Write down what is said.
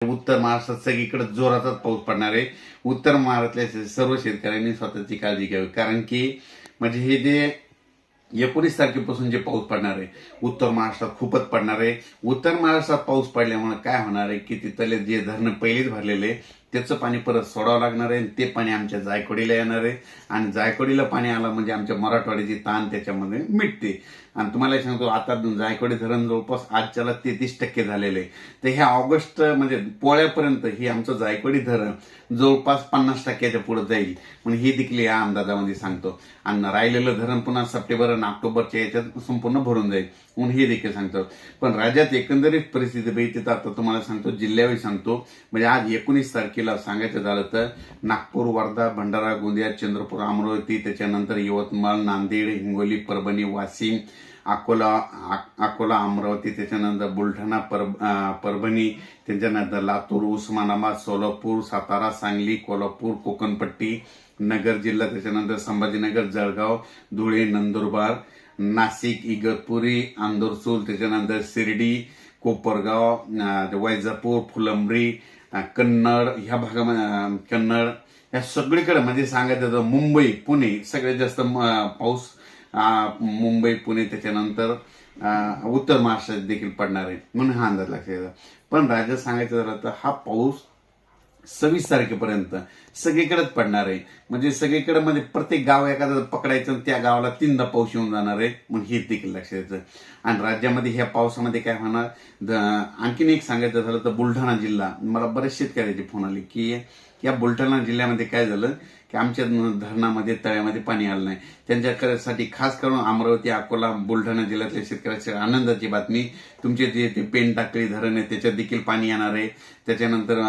उत्तर महाराष्ट्रात सगळीकडे जोराचाच पाऊस पडणार आहे. उत्तर महाराष्ट्रातल्या सर्व शेतकऱ्यांनी स्वतःची काळजी घ्यावी, कारण की म्हणजे हे जे 19 तारखेपासून जे पाऊस पडणार आहे उत्तर महाराष्ट्रात खूपच पडणार आहे. उत्तर महाराष्ट्रात पाऊस पडल्यामुळे काय होणार आहे की तिथले जे धरण पहिलेच भरलेले त्याचं पाणी परत सोडावं लागणार आहे. ते पाणी आमच्या जायकवाडीला येणार आहे आणि जायकवाडीला पाणी आलं म्हणजे आमच्या मराठवाड्याची ताण त्याच्यामध्ये मिटते. आणि तुम्हाला सांगतो आता जायकवाडी धरण जवळपास आजच्याला 33% झालेले आहे. तर ह्या ऑगस्ट म्हणजे पोळ्यापर्यंत ही आमचं जायकवाडी धरण जवळपास 50%च्या पुढे जाईल म्हणून ही देखील या अंदाजामध्ये सांगतो. आणि राहिलेलं धरण पुन्हा सप्टेंबर आणि ऑक्टोबरच्या याच्यात संपूर्ण भरून जाईल म्हणून हे देखील सांगतो. पण राज्यात एकंदरीत परिस्थिती बघितली तर आता तुम्हाला सांगतो जिल्ह्यावेळी सांगतो. म्हणजे आज 19 तारखेला सांगायचं झालं तर नागपूर, वर्धा, भंडारा, गोंदिया, चंद्रपूर, अमरावती, त्याच्यानंतर यवतमाळ, नांदेड, हिंगोली, परभणी, वाशिम, अकोला, अमरावती, त्याच्यानंतर बुलढाणा, परभणी, त्याच्यानंतर लातूर, उस्मानाबाद, सोलापूर, सातारा, सांगली, कोल्हापूर, कोकणपट्टी, नगर जिल्हा, त्याच्यानंतर संभाजीनगर, जळगाव, धुळे, नंदुरबार, नाशिक, इगतपुरी, आंदोरसूल, त्याच्यानंतर शिर्डी, कोपरगाव, वैजापूर, फुलंब्री, कन्नड ह्या भागामध्ये कन्नड या सगळीकडे म्हणजे सांगायचं तर मुंबई, पुणे सगळ्यात जास्त पाऊस मुंबई, पुणे, त्याच्यानंतर उत्तर महाराष्ट्रात देखील पडणार आहे म्हणून हा अंदाज लक्षात येतो. पण राज्यात सांगायचं झालं तर हा पाऊस 26 तारखेपर्यंत सगळीकडेच पडणार आहे. म्हणजे सगळीकडे म्हणजे प्रत्येक गाव एखादं पकडायचं आणि त्या गावाला 3दा पाऊस येऊन जाणार आहे म्हणून हे देखील लक्षात येतं. आणि राज्यामध्ये ह्या पावसामध्ये काय होणार आणखीन एक सांगायचं झालं तर बुलढाणा जिल्हा, मला बरेच शेतकऱ्याचे फोन आले की या बुलढाणा जिल्ह्यामध्ये काय झालं की आमच्या धरणामध्ये तळ्यामध्ये पाणी आलं नाही. त्यांच्यासाठी खास करून अमरावती, अकोला, बुलढाणा जिल्ह्यातल्या शेतकऱ्याची आनंदाची बातमी, तुमचे जे पेन टाकळी धरण आहे त्याच्यात देखील पाणी येणार आहे. त्याच्यानंतर